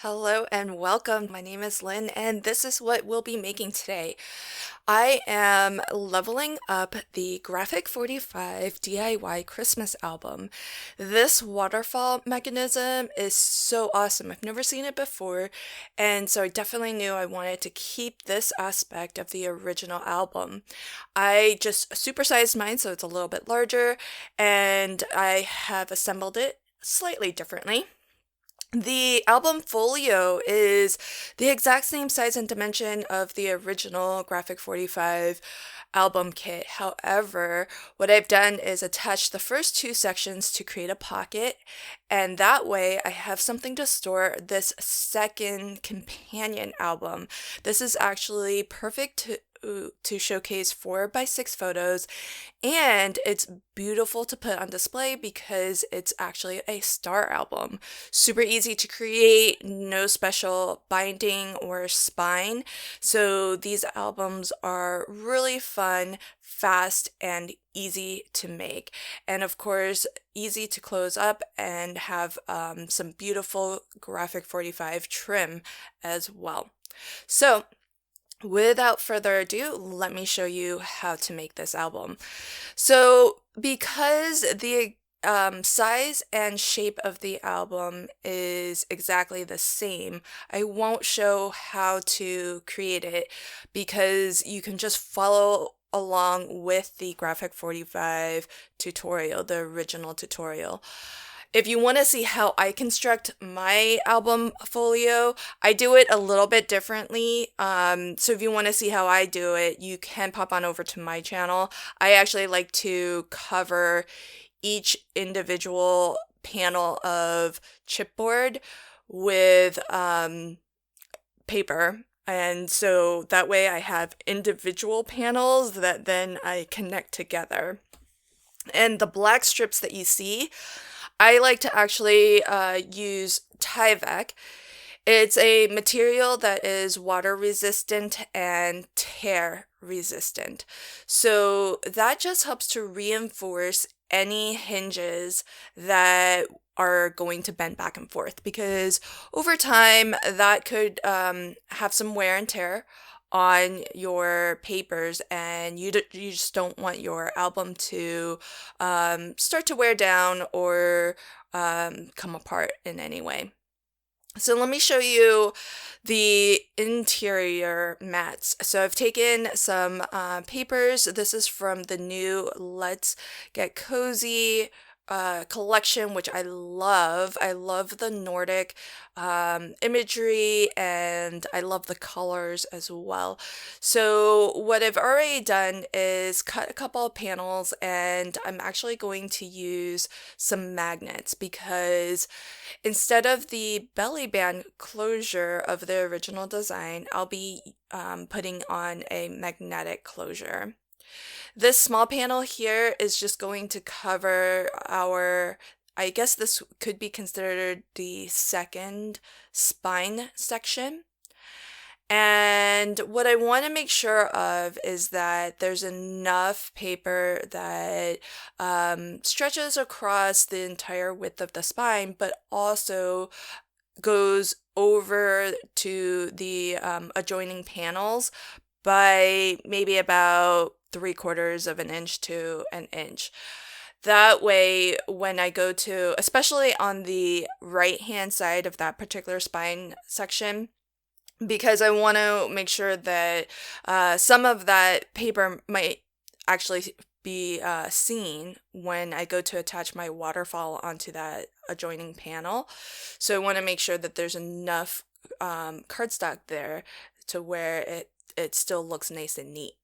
Hello and welcome. My name is Lynn, and this is what we'll be making today. I am leveling up the Graphic 45 DIY Christmas album. This waterfall mechanism is so awesome. I've never seen it before, and so I definitely knew I wanted to keep this aspect of the original album. I just supersized mine so it's a little bit larger, and I have assembled it slightly differently. The album Folio is the exact same size and dimension of the original Graphic 45 album kit. However, what I've done is attach the first two sections to create a pocket, and that way I have something to store this second companion album. This is actually perfect to showcase 4x6 photos, and it's beautiful to put on display because it's actually a star album. Super easy to create, no special binding or spine. So these albums are really fun, fast, and easy to make. And of course, easy to close up and have some beautiful Graphic 45 trim as well. So without further ado, let me show you how to make this album. So because the size and shape of the album is exactly the same, I won't show how to create it because you can just follow along with the Graphic 45 tutorial, the original tutorial. If you want to see how I construct my album folio, I do it a little bit differently. So if you want to see how I do it, you can pop on over to my channel. I actually like to cover each individual panel of chipboard with paper. And so that way I have individual panels that then I connect together. And the black strips that you see, I like to actually use Tyvek. It's a material that is water resistant and tear resistant. So that just helps to reinforce any hinges that are going to bend back and forth, because over time that could have some wear and tear on your papers, and you just don't want your album to start to wear down or come apart in any way. So let me show you the interior mats. So I've taken some papers. This is from the new Let's Get Cozy collection, which I love. I love the Nordic imagery, and I love the colors as well. So what I've already done is cut a couple of panels, and I'm actually going to use some magnets because instead of the belly band closure of the original design, I'll be putting on a magnetic closure. This small panel here is just going to cover our, I guess this could be considered the second spine section. And what I want to make sure of is that there's enough paper that stretches across the entire width of the spine, but also goes over to the adjoining panels by maybe about 3/4 of an inch to an inch. That way, when I go to, especially on the right hand side of that particular spine section, because I want to make sure that some of that paper might actually be seen when I go to attach my waterfall onto that adjoining panel. So I want to make sure that there's enough cardstock there to where it still looks nice and neat.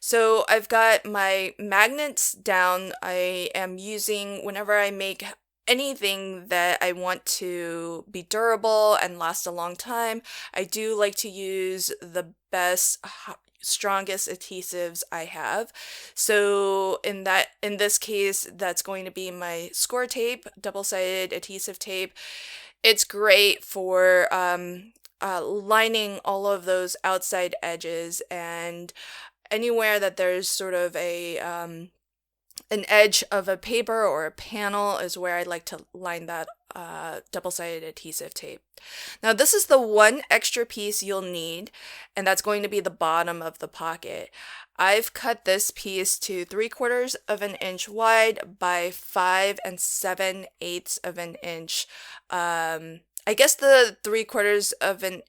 So I've got my magnets down. I am using, whenever I make anything that I want to be durable and last a long time, I do like to use the best, strongest adhesives I have. So in this case, that's going to be my score tape, double-sided adhesive tape. It's great for lining all of those outside edges, and anywhere that there's sort of a an edge of a paper or a panel is where I like to line that double-sided adhesive tape. Now this is the one extra piece you'll need, and that's going to be the bottom of the pocket. I've cut this piece to 3/4 of an inch wide by 5 7/8 of an inch. I guess the 3/4 of an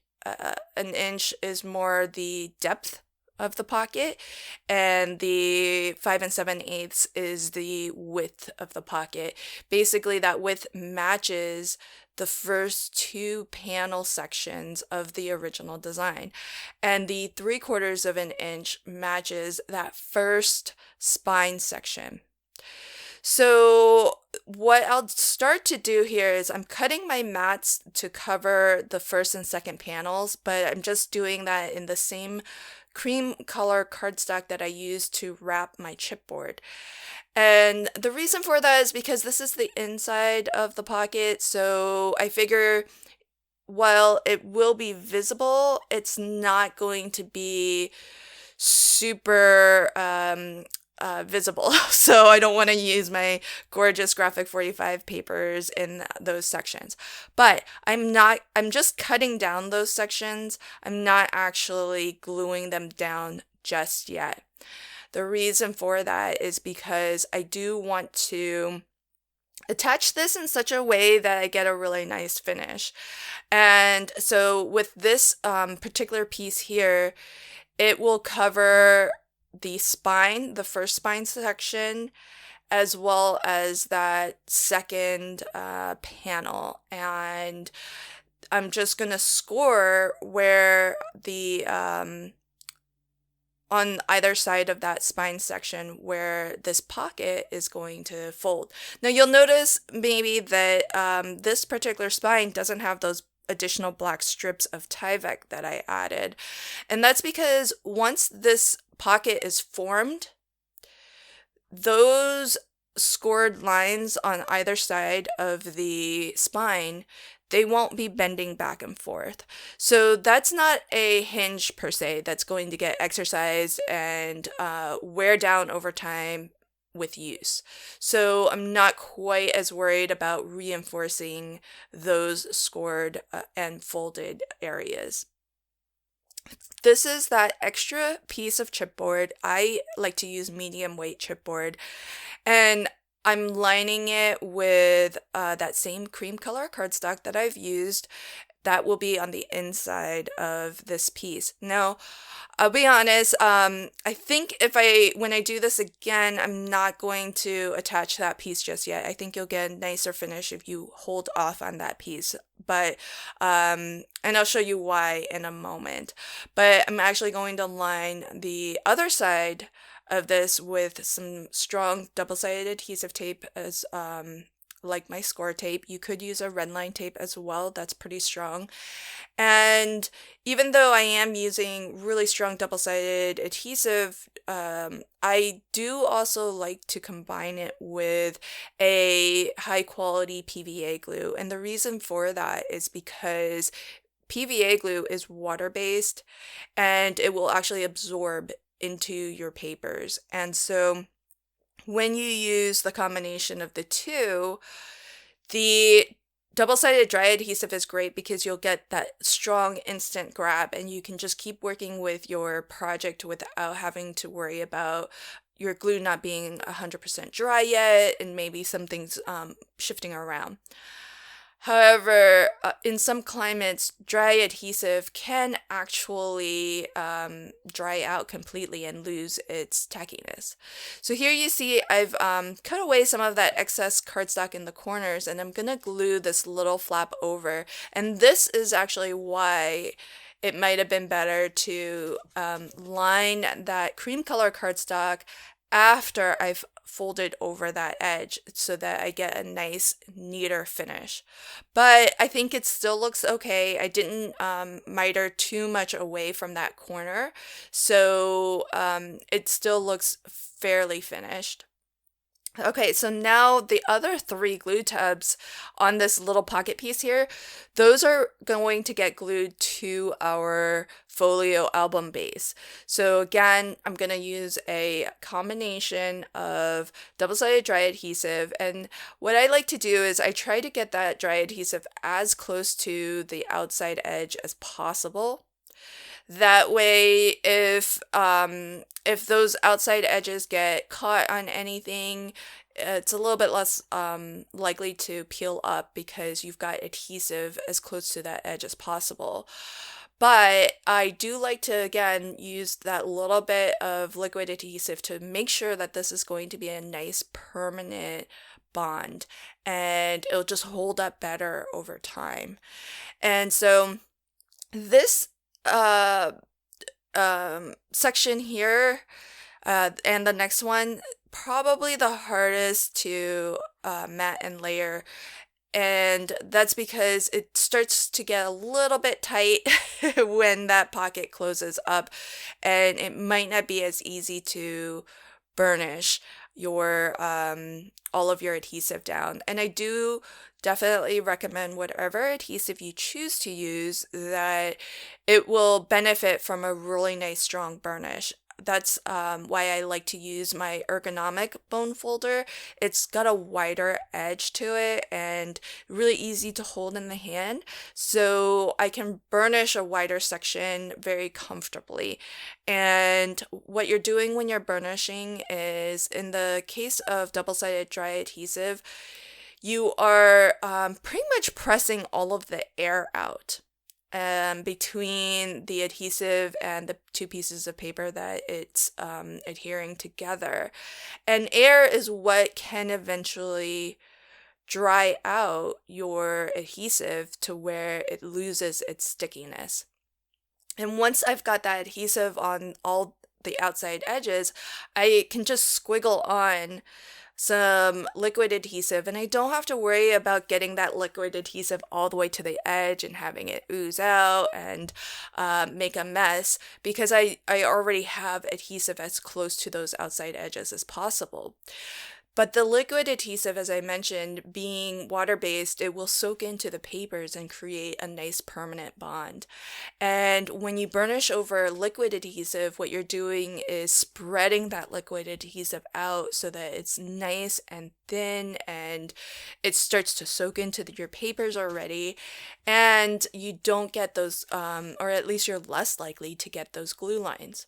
inch is more the depth of the pocket, and the 5 7/8 is the width of the pocket. Basically, that width matches the first two panel sections of the original design, and the 3/4 of an inch matches that first spine section. So what I'll start to do here is I'm cutting my mats to cover the first and second panels, but I'm just doing that in the same cream color cardstock that I used to wrap my chipboard. And the reason for that is because this is the inside of the pocket, so I figure while it will be visible, it's not going to be super visible. So I don't want to use my gorgeous graphic 45 papers in those sections. But I'm just cutting down those sections. I'm not actually gluing them down just yet. The reason for that is because I do want to attach this in such a way that I get a really nice finish. And so with this particular piece here, it will cover the spine, the first spine section, as well as that second panel. And I'm just going to score where the on either side of that spine section where this pocket is going to fold. Now you'll notice maybe that this particular spine doesn't have those additional black strips of Tyvek that I added. And that's because once this pocket is formed, those scored lines on either side of the spine, they won't be bending back and forth. So that's not a hinge per se that's going to get exercised and wear down over time with use. So I'm not quite as worried about reinforcing those scored and folded areas. This is that extra piece of chipboard. I like to use medium weight chipboard, and I'm lining it with that same cream color cardstock that I've used. That will be on the inside of this piece. Now, I'll be honest, I think when I do this again, I'm not going to attach that piece just yet. I think you'll get a nicer finish if you hold off on that piece. But, and I'll show you why in a moment. But I'm actually going to line the other side of this with some strong double-sided adhesive tape as like my score tape. You could use a red line tape as well. That's pretty strong. And even though I am using really strong double-sided adhesive, I do also like to combine it with a high-quality PVA glue. And the reason for that is because PVA glue is water-based and it will actually absorb into your papers. And so when you use the combination of the two, the double-sided dry adhesive is great because you'll get that strong instant grab and you can just keep working with your project without having to worry about your glue not being 100% dry yet and maybe some things shifting around. However, in some climates, dry adhesive can actually dry out completely and lose its tackiness. So here you see I've cut away some of that excess cardstock in the corners, and I'm going to glue this little flap over. And this is actually why it might have been better to line that cream color cardstock after I've folded over that edge so that I get a nice, neater finish. But I think it still looks okay. I didn't miter too much away from that corner, so it still looks fairly finished. Okay, so now the other 3 glue tabs on this little pocket piece here, those are going to get glued to our Folio album base. So again, I'm going to use a combination of double-sided dry adhesive, and what I like to do is I try to get that dry adhesive as close to the outside edge as possible. That way, if those outside edges get caught on anything, it's a little bit less likely to peel up because you've got adhesive as close to that edge as possible. But I do like to, again, use that little bit of liquid adhesive to make sure that this is going to be a nice permanent bond, and it'll just hold up better over time. And so this section here and the next one, probably the hardest to mat and layer, and that's because it starts to get a little bit tight when that pocket closes up, and it might not be as easy to burnish your all of your adhesive down. And I do definitely recommend whatever adhesive you choose to use, that it will benefit from a really nice strong burnish. That's why I like to use my ergonomic bone folder. It's got a wider edge to it and really easy to hold in the hand, so I can burnish a wider section very comfortably. And what you're doing when you're burnishing is, in the case of double-sided dry adhesive, you are pretty much pressing all of the air out between the adhesive and the two pieces of paper that it's adhering together. And air is what can eventually dry out your adhesive to where it loses its stickiness. And once I've got that adhesive on all the outside edges, I can just squiggle on some liquid adhesive, and I don't have to worry about getting that liquid adhesive all the way to the edge and having it ooze out and make a mess, because I already have adhesive as close to those outside edges as possible. But the liquid adhesive, as I mentioned, being water-based, it will soak into the papers and create a nice permanent bond. And when you burnish over liquid adhesive, what you're doing is spreading that liquid adhesive out so that it's nice and thin, and it starts to soak into your papers already, and you don't get those, or at least you're less likely to get those glue lines.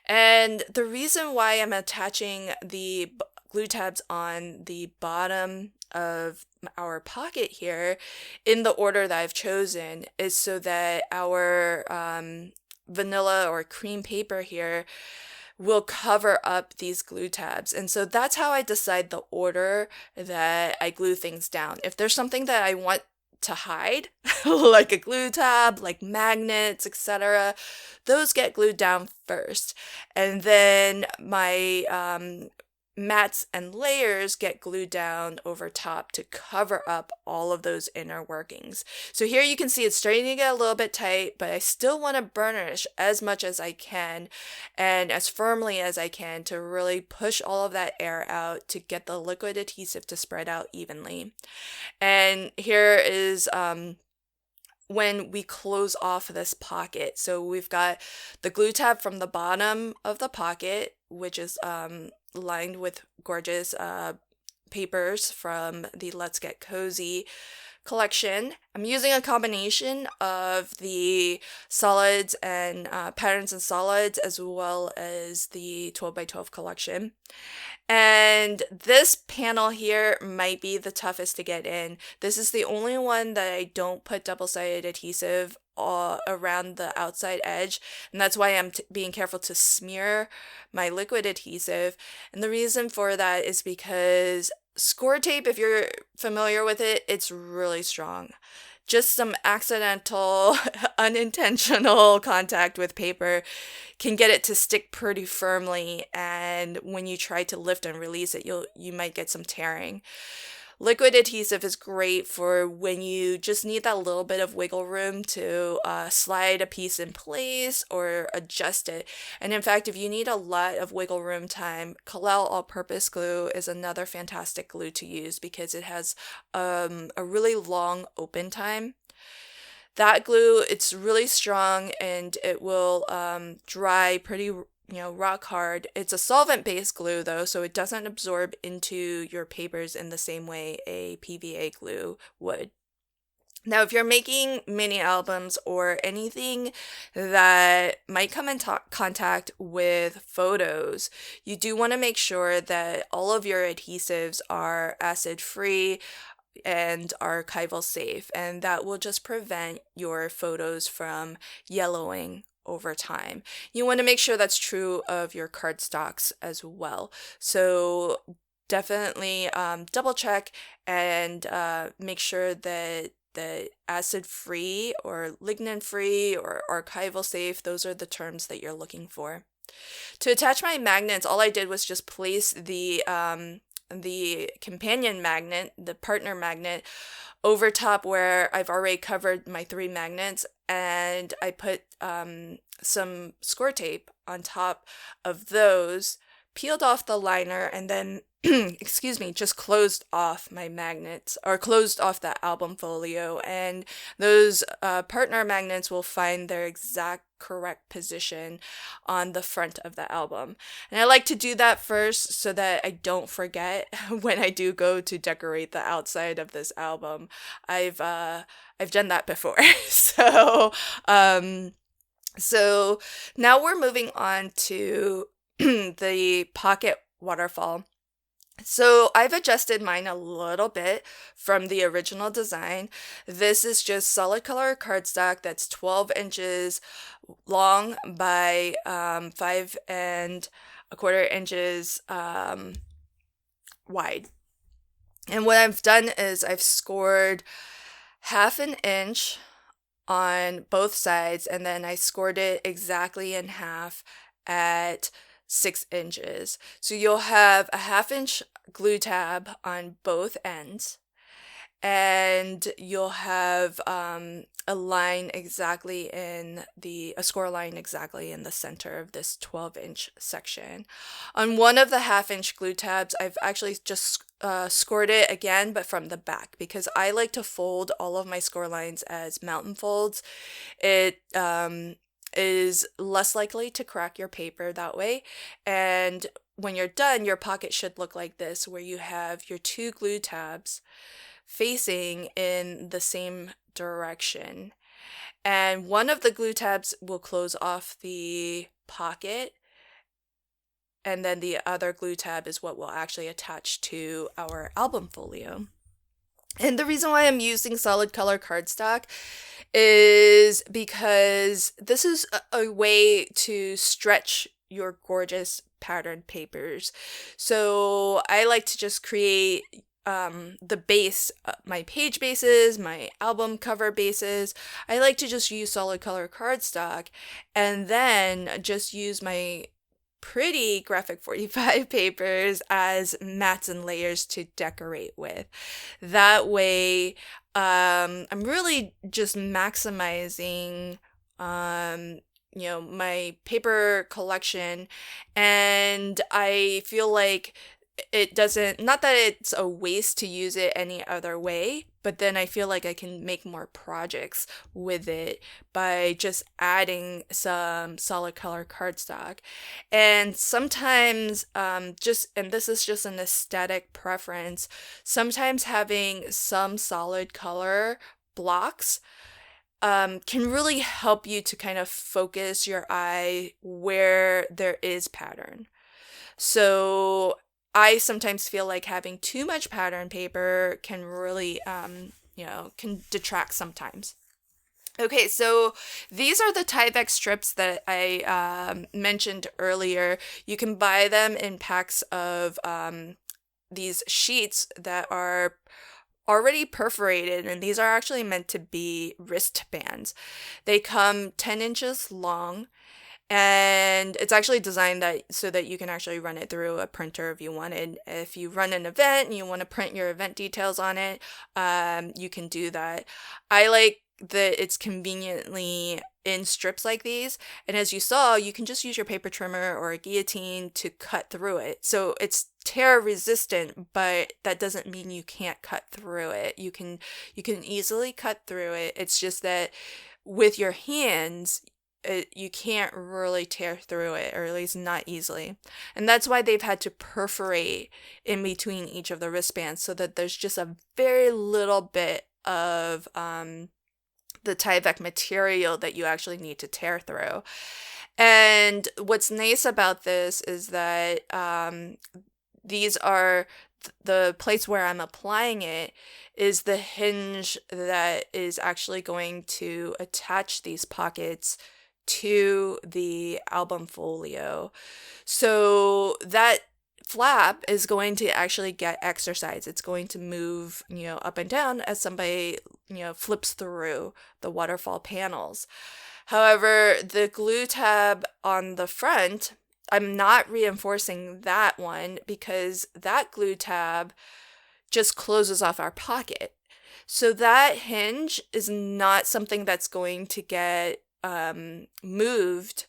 And the reason why I'm attaching the glue tabs on the bottom of our pocket here in the order that I've chosen is so that our vanilla or cream paper here will cover up these glue tabs. And so that's how I decide the order that I glue things down. If there's something that I want to hide, like a glue tab, like magnets, etc., those get glued down first. And then my mats and layers get glued down over top to cover up all of those inner workings. So here you can see it's starting to get a little bit tight, but I still want to burnish as much as I can and as firmly as I can to really push all of that air out to get the liquid adhesive to spread out evenly. And here is when we close off this pocket. So we've got the glue tab from the bottom of the pocket, which is lined with gorgeous papers from the Let's Get Cozy collection. I'm using a combination of the solids and patterns and solids, as well as the 12x12 collection. And this panel here might be the toughest to get in. This is the only one that I don't put double-sided adhesive around the outside edge, and that's why I'm being careful to smear my liquid adhesive. And the reason for that is because score tape, if you're familiar with it, it's really strong. Just some accidental, unintentional contact with paper can get it to stick pretty firmly, and when you try to lift and release it, you might get some tearing. Liquid adhesive is great for when you just need that little bit of wiggle room to slide a piece in place or adjust it. And in fact, if you need a lot of wiggle room time, Kalel all-purpose glue is another fantastic glue to use because it has a really long open time. That glue, it's really strong and it will dry pretty, rock hard. It's a solvent-based glue though, so it doesn't absorb into your papers in the same way a PVA glue would. Now, if you're making mini albums or anything that might come in contact with photos, you do want to make sure that all of your adhesives are acid-free and archival safe, and that will just prevent your photos from yellowing over time. You want to make sure that's true of your cardstocks as well. So definitely double check and make sure that the acid free or lignin free or archival safe, those are the terms that you're looking for. To attach my magnets, all I did was just place the companion magnet, the partner magnet, over top where I've already covered my 3 magnets, and I put some score tape on top of those, peeled off the liner, and then excuse me, just closed off my magnets, or closed off that album folio, and those partner magnets will find their exact correct position on the front of the album. And I like to do that first so that I don't forget when I do go to decorate the outside of this album. I've done that before. So now we're moving on to the pocket waterfall. So I've adjusted mine a little bit from the original design. This is just solid color cardstock that's 12 inches long by 5¼ inches wide. And what I've done is I've scored 1/2 inch on both sides, and then I scored it exactly in half at 6 inches. So you'll have a 1/2 inch glue tab on both ends, and you'll have a line exactly a score line exactly in the center of this 12-inch section. On one of the 1/2 inch glue tabs, I've actually just scored it again, but from the back, because I like to fold all of my score lines as mountain folds. It is less likely to crack your paper that way. And when you're done, your pocket should look like this, where you have your 2 glue tabs facing in the same direction. And one of the glue tabs will close off the pocket, and then the other glue tab is what will actually attach to our album folio. And the reason why I'm using solid color cardstock is because this is a way to stretch your gorgeous patterned papers. So I like to just create the base, my page bases, my album cover bases. I like to just use solid color cardstock and then just use my pretty graphic 45 papers as mats and layers to decorate with. That way, I'm really just maximizing, my paper collection, and I feel like it doesn't, not that it's a waste to use it any other way, but then I feel like I can make more projects with it by just adding some solid color cardstock. And sometimes, and this is just an aesthetic preference, sometimes having some solid color blocks can really help you to kind of focus your eye where there is pattern. So I sometimes feel like having too much pattern paper can really, can detract sometimes. Okay, so these are the Tyvek strips that I mentioned earlier. You can buy them in packs of these sheets that are already perforated, and these are actually meant to be wristbands. They come 10 inches long, and it's actually designed so that you can actually run it through a printer if you wanted. If you run an event and you want to print your event details on it, you can do that. I like that it's conveniently in strips like these. And as you saw, you can just use your paper trimmer or a guillotine to cut through it. So it's tear resistant, but that doesn't mean you can't cut through it. You can easily cut through it. It's just that with your hands, you can't really tear through it, or at least not easily. And that's why they've had to perforate in between each of the wristbands so that there's just a very little bit of the Tyvek material that you actually need to tear through. And what's nice about this is that these are the place where I'm applying it is the hinge that is actually going to attach these pockets to the album folio. So that flap is going to actually get exercise. It's going to move, up and down as somebody, flips through the waterfall panels. However, the glue tab on the front, I'm not reinforcing that one because that glue tab just closes off our pocket. So that hinge is not something that's going to get moved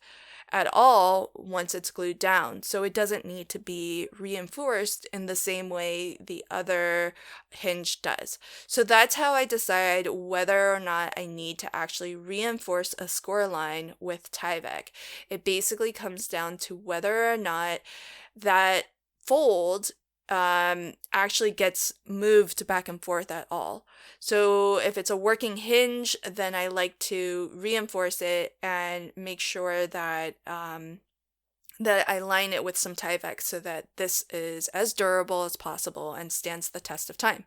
at all once it's glued down. So it doesn't need to be reinforced in the same way the other hinge does. So that's how I decide whether or not I need to actually reinforce a score line with Tyvek. It basically comes down to whether or not that fold actually gets moved back and forth at all. So if it's a working hinge, then I like to reinforce it and make sure that that I line it with some Tyvek so that this is as durable as possible and stands the test of time.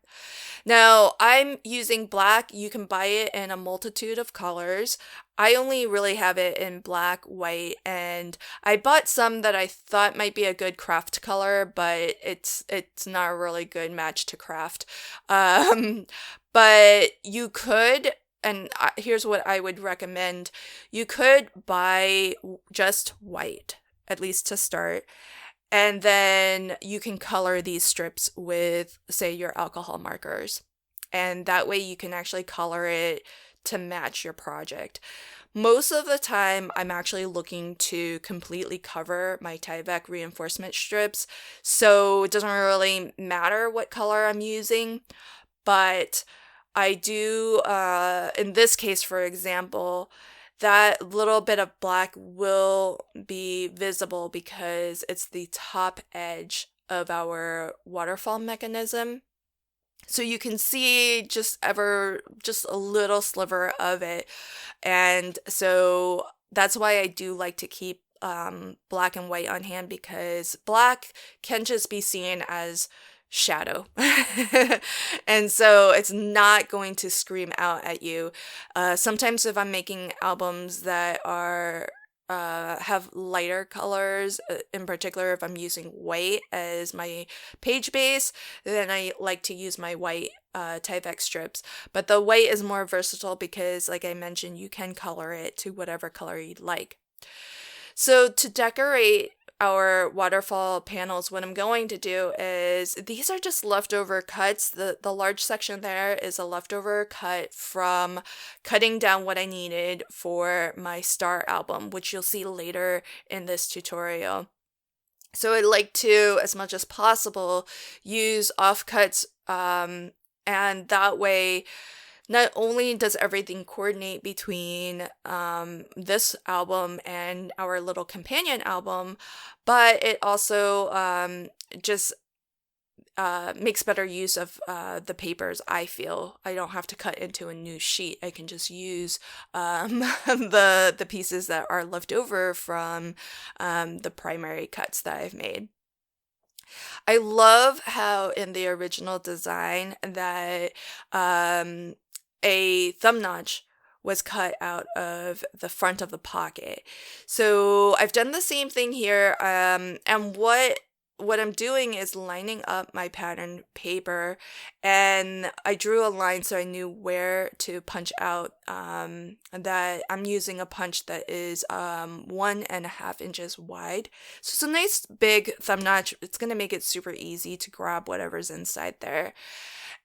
Now, I'm using black. You can buy it in a multitude of colors. I only really have it in black, white, and I bought some that I thought might be a good craft color, but it's not a really good match to craft. But you could, and here's what I would recommend. You could buy just white, at least to start, and then you can color these strips with, say, your alcohol markers. And that way you can actually color it to match your project. Most of the time, I'm actually looking to completely cover my Tyvek reinforcement strips, so it doesn't really matter what color I'm using, but I do, in this case, for example, that little bit of black will be visible because it's the top edge of our waterfall mechanism. So you can see just a little sliver of it. And so that's why I do like to keep black and white on hand, because black can just be seen as shadow. And so it's not going to scream out at you. Sometimes if I'm making albums that are have lighter colors, in particular if I'm using white as my page base, then I like to use my white Tyvek strips. But the white is more versatile because, like I mentioned, you can color it to whatever color you'd like. So to decorate our waterfall panels, what I'm going to do is, these are just leftover cuts. The large section there is a leftover cut from cutting down what I needed for my star album, which you'll see later in this tutorial. So I like to, as much as possible, use offcuts, and that way not only does everything coordinate between this album and our little companion album, but it also just makes better use of the papers, I feel. I don't have to cut into a new sheet. I can just use the pieces that are left over from the primary cuts that I've made. I love how in the original design that a thumb notch was cut out of the front of the pocket. So I've done the same thing here, and what I'm doing is lining up my pattern paper, and I drew a line so I knew where to punch out, that I'm using a punch that is 1.5 inches wide. So it's a nice big thumb notch. It's going to make it super easy to grab whatever's inside there.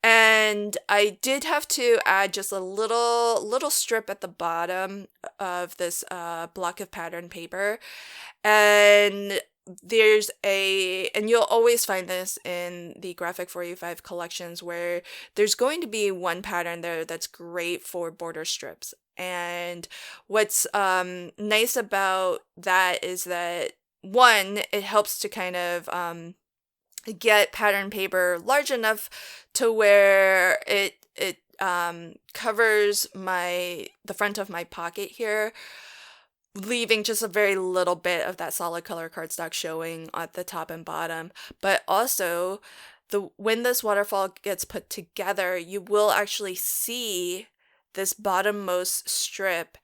And I did have to add just a little strip at the bottom of this block of pattern paper. And and you'll always find this in the Graphic 45 collections, where there's going to be one pattern there that's great for border strips. And what's nice about that is that, one, it helps to kind of get pattern paper large enough to where it covers the front of my pocket here, leaving just a very little bit of that solid color cardstock showing at the top and bottom. But also, when this waterfall gets put together, you will actually see this bottommost strip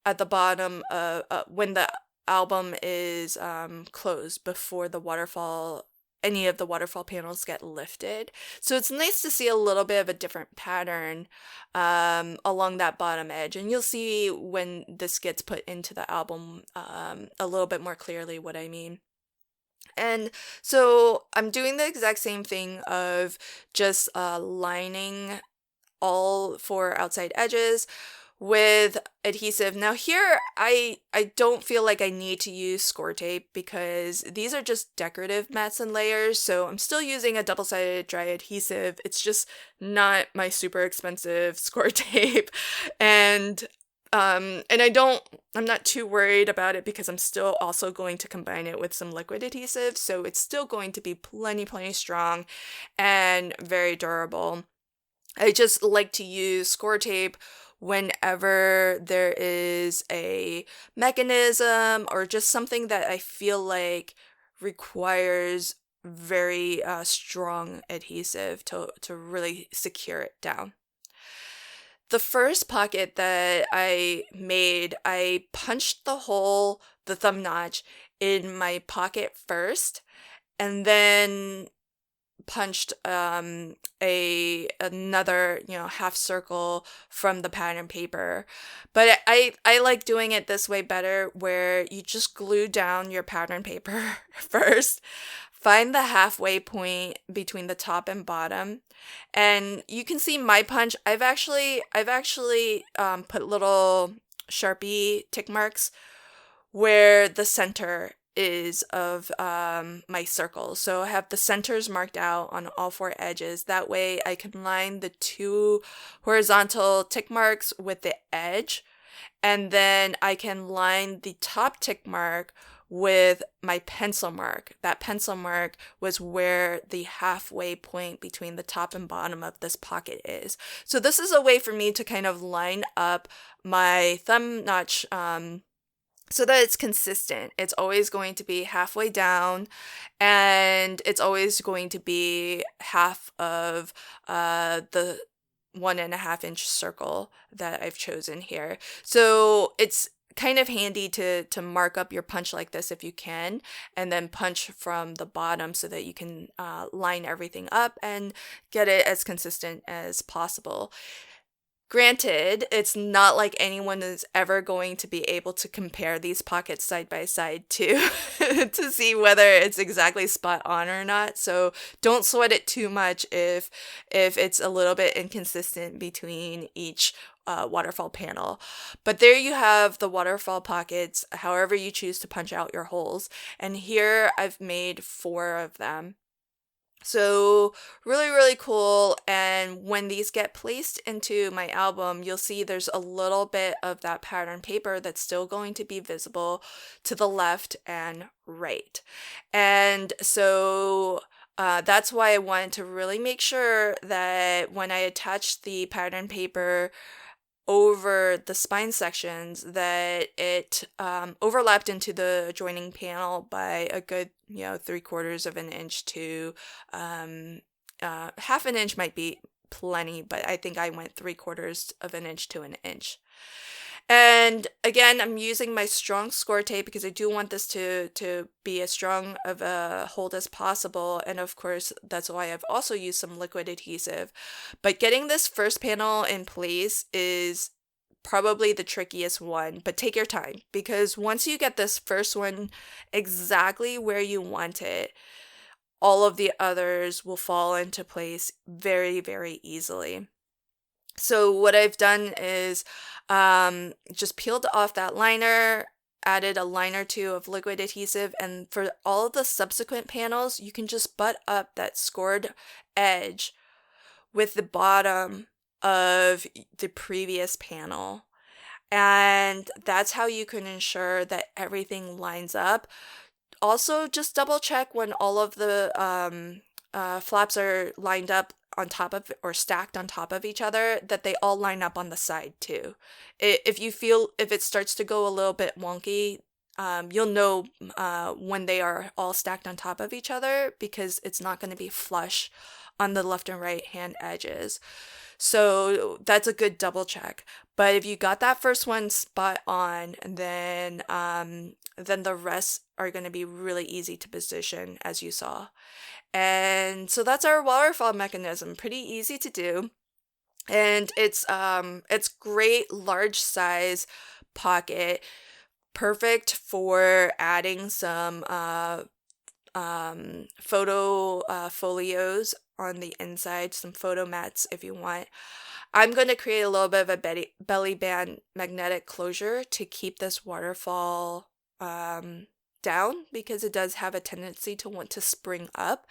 at the bottom of when the album is closed, before any of the waterfall panels get lifted. So it's nice to see a little bit of a different pattern along that bottom edge. And you'll see when this gets put into the album a little bit more clearly what I mean. And so I'm doing the exact same thing of just lining all 4 outside edges with adhesive. Now here, I don't feel like I need to use score tape, because these are just decorative mats and layers, so I'm still using a double-sided dry adhesive. It's just not my super expensive score tape. And I'm not too worried about it, because I'm still also going to combine it with some liquid adhesive, so it's still going to be plenty strong and very durable. I just like to use score tape whenever there is a mechanism or just something that I feel like requires very strong adhesive to really secure it down. The first pocket that I made, I punched the thumb notch in my pocket first, and then punched another half circle from the pattern paper. But I like doing it this way better, where you just glue down your pattern paper first, find the halfway point between the top and bottom, and you can see my punch. I've actually put little Sharpie tick marks where the center is of my circle. So I have the centers marked out on all 4 edges. That way I can line the 2 horizontal tick marks with the edge, and then I can line the top tick mark with my pencil mark. That pencil mark was where the halfway point between the top and bottom of this pocket is. So this is a way for me to kind of line up my thumb notch so that it's consistent. It's always going to be halfway down, and it's always going to be half of the 1.5-inch circle that I've chosen here. So it's kind of handy to mark up your punch like this if you can, and then punch from the bottom so that you can line everything up and get it as consistent as possible. Granted, it's not like anyone is ever going to be able to compare these pockets side by side to to see whether it's exactly spot on or not. So don't sweat it too much if it's a little bit inconsistent between each waterfall panel. But there you have the waterfall pockets, however you choose to punch out your holes. And here I've made 4 of them. So really, really cool. And when these get placed into my album, you'll see there's a little bit of that pattern paper that's still going to be visible to the left and right. And so that's why I wanted to really make sure that when I attached the pattern paper over the spine sections, that it overlapped into the joining panel by a good 3/4 of an inch to half an inch might be plenty, but I think I went 3/4 of an inch to an inch. And again, I'm using my strong score tape because I do want this to be as strong of a hold as possible. And of course, that's why I've also used some liquid adhesive. But getting this first panel in place is probably the trickiest one, but take your time, because once you get this first one exactly where you want it, all of the others will fall into place very, very easily. So what I've done is just peeled off that liner, added a line or two of liquid adhesive, and for all of the subsequent panels, you can just butt up that scored edge with the bottom of the previous panel. And that's how you can ensure that everything lines up. Also, just double check when all of the flaps are lined up on top of or stacked on top of each other, that they all line up on the side too. If you feel if it starts to go a little bit wonky, you'll know when they are all stacked on top of each other, because it's not going to be flush on the left and right hand edges. So that's a good double check. But if you got that first one spot on, then the rest are going to be really easy to position, as you saw. And so that's our waterfall mechanism. Pretty easy to do. And it's great large size pocket, perfect for adding some photo folios on the inside, some photo mats if you want. I'm going to create a little bit of a belly band magnetic closure to keep this waterfall down, because it does have a tendency to want to spring up.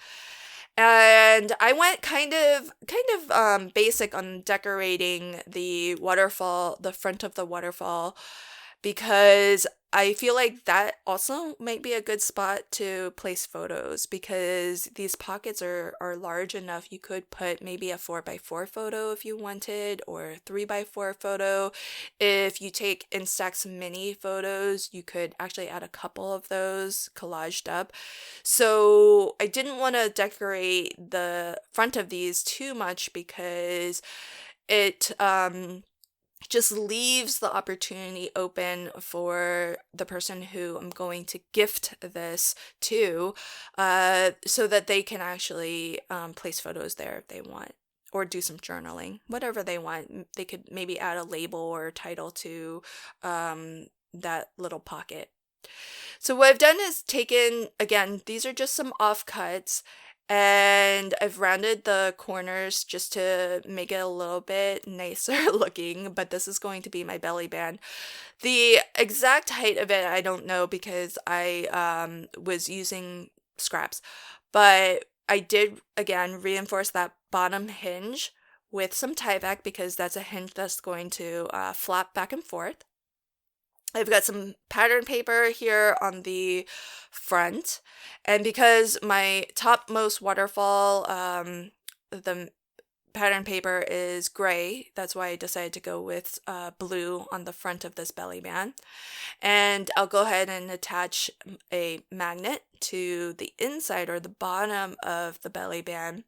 And I went kind of basic on decorating the waterfall, the front of the waterfall, because I feel like that also might be a good spot to place photos, because these pockets are large enough. You could put maybe a 4x4 photo if you wanted, or a 3x4 photo. If you take Instax mini photos, you could actually add a couple of those collaged up. So I didn't want to decorate the front of these too much, because it just leaves the opportunity open for the person who I'm going to gift this to, so that they can actually place photos there if they want, or do some journaling, whatever they want. They could maybe add a label or title to that little pocket. So what I've done is taken, again, these are just some offcuts, and I've rounded the corners just to make it a little bit nicer looking, but this is going to be my belly band. The exact height of it, I don't know, because I was using scraps, but I did, again, reinforce that bottom hinge with some tie-back, because that's a hinge that's going to flap back and forth. I've got some pattern paper here on the front, and because my topmost waterfall, the pattern paper is gray, that's why I decided to go with blue on the front of this belly band. And I'll go ahead and attach a magnet to the inside or the bottom of the belly band.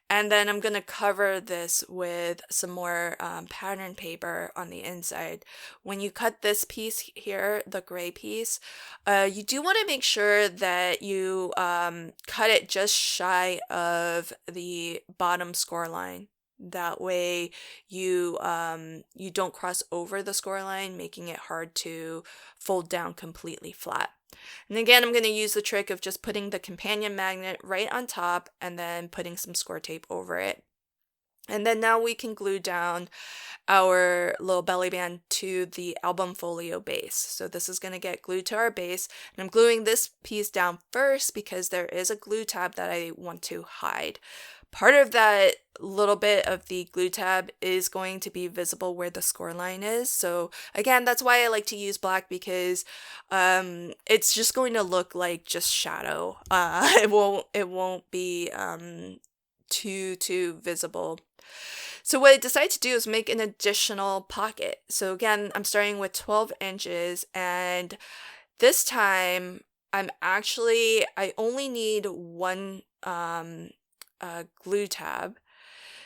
And then I'm going to cover this with some more pattern paper on the inside. When you cut this piece here, the gray piece, you do want to make sure that you cut it just shy of the bottom score line. That way you don't cross over the score line, making it hard to fold down completely flat. And again, I'm going to use the trick of just putting the companion magnet right on top and then putting some score tape over it. And then now we can glue down our little belly band to the album folio base. So this is going to get glued to our base. And I'm gluing this piece down first because there is a glue tab that I want to hide. Part of that little bit of the glue tab is going to be visible where the score line is. So again, that's why I like to use black, because it's just going to look like just shadow. It won't be too visible. So what I decided to do is make an additional pocket. So again, I'm starting with 12 inches, and this time I only need one glue tab.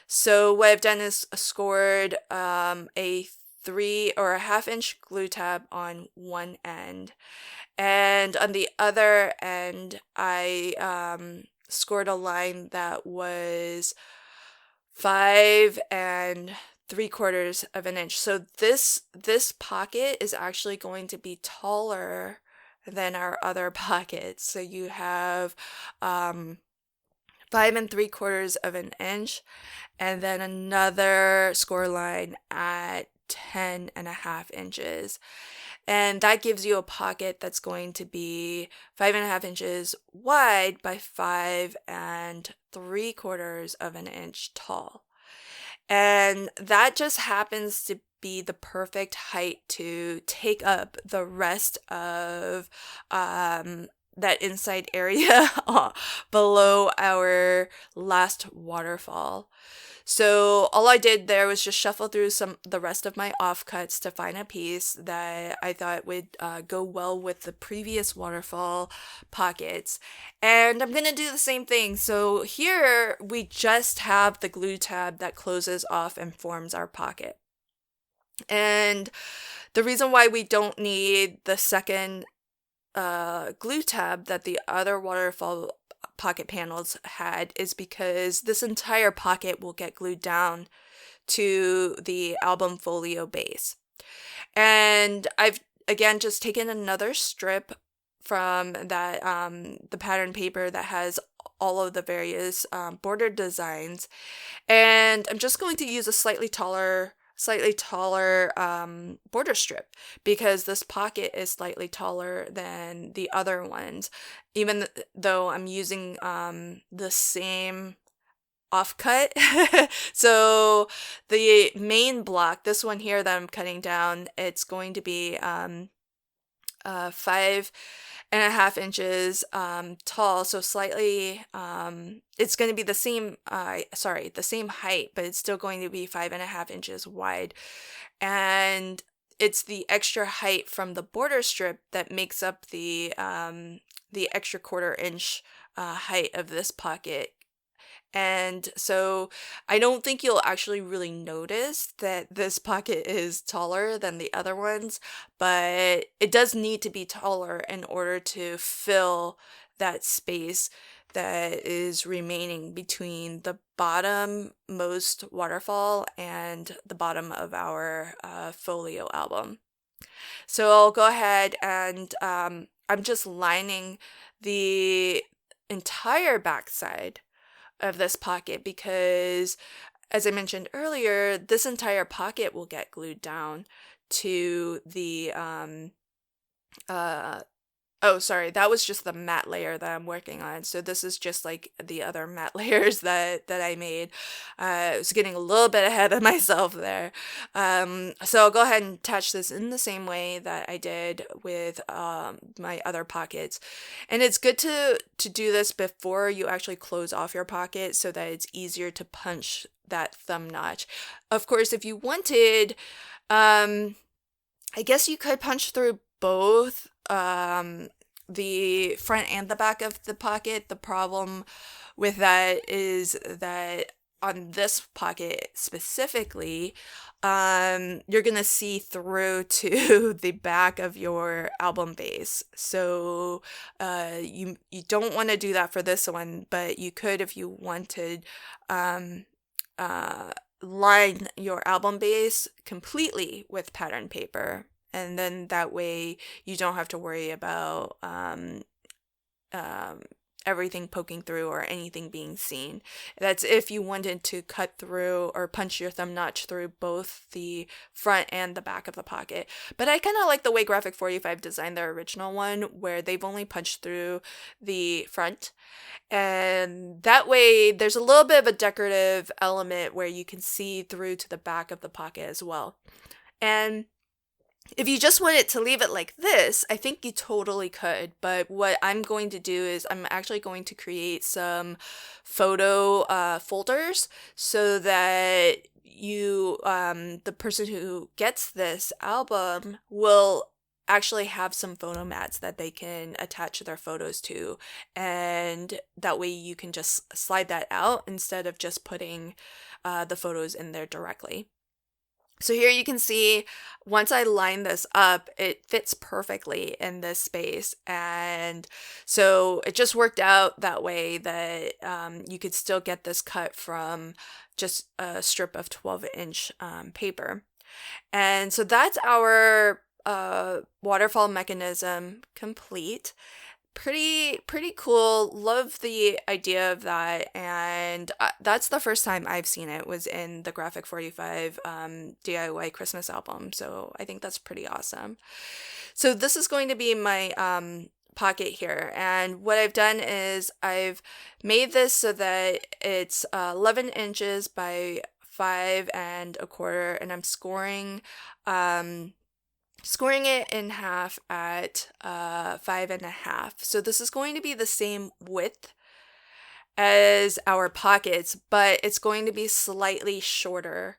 So what I've done is scored a 3 or a half inch glue tab on one end, and on the other end I scored a line that was 5 3/4 of an inch. So this pocket is actually going to be taller than our other pockets. So you have 5 3/4 of an inch, and then another score line at 10.5 inches. And that gives you a pocket that's going to be 5.5 inches wide by 5 3/4 of an inch tall. And that just happens to be the perfect height to take up the rest of that inside area below our last waterfall. So all I did there was just shuffle through the rest of my offcuts to find a piece that I thought would go well with the previous waterfall pockets. And I'm gonna do the same thing. So here we just have the glue tab that closes off and forms our pocket. And the reason why we don't need the second glue tab that the other waterfall pocket panels had is because this entire pocket will get glued down to the album folio base. And I've again just taken another strip from that the pattern paper that has all of the various border designs, and I'm just going to use a slightly taller border strip because this pocket is slightly taller than the other ones, even though I'm using the same offcut. So the main block, this one here that I'm cutting down, it's going to be 5.5 inches tall, so slightly it's going to be the same the same height, but it's still going to be 5.5 inches wide. And it's the extra height from the border strip that makes up the extra 1/4 inch height of this pocket. And so I don't think you'll actually really notice that this pocket is taller than the other ones, but it does need to be taller in order to fill that space that is remaining between the bottom most waterfall and the bottom of our folio album. So I'll go ahead and I'm just lining the entire backside of this pocket because, as I mentioned earlier, this entire pocket will get glued down to the that was just the matte layer that I'm working on. So this is just like the other matte layers that I made. I was getting a little bit ahead of myself there. So I'll go ahead and attach this in the same way that I did with my other pockets. And it's good to do this before you actually close off your pocket so that it's easier to punch that thumb notch. Of course, if you wanted, I guess you could punch through both the front and the back of the pocket. The problem with that is that on this pocket specifically, you're gonna see through to the back of your album base. So you don't want to do that for this one, but you could if you wanted. Line your album base completely with pattern paper, and then that way you don't have to worry about everything poking through or anything being seen. That's if you wanted to cut through or punch your thumb notch through both the front and the back of the pocket. But I kind of like the way Graphic 45 designed their original one, where they've only punched through the front. And that way there's a little bit of a decorative element where you can see through to the back of the pocket as well. And if you just wanted to leave it like this, I think you totally could. But what I'm going to do is I'm actually going to create some photo folders so that you, the person who gets this album will actually have some photo mats that they can attach their photos to, and that way you can just slide that out instead of just putting the photos in there directly. So here you can see once I line this up, it fits perfectly in this space. And so it just worked out that way that you could still get this cut from just a strip of 12-inch paper. And so that's our waterfall mechanism complete. pretty cool. Love the idea of that, and that's the first time I've seen it was in the Graphic 45 DIY Christmas album. So I think that's pretty awesome. So this is going to be my pocket here, and what I've done is I've made this so that it's 11 inches by 5 1/4, and I'm scoring it in half at 5 1/2. So this is going to be the same width as our pockets, but it's going to be slightly shorter.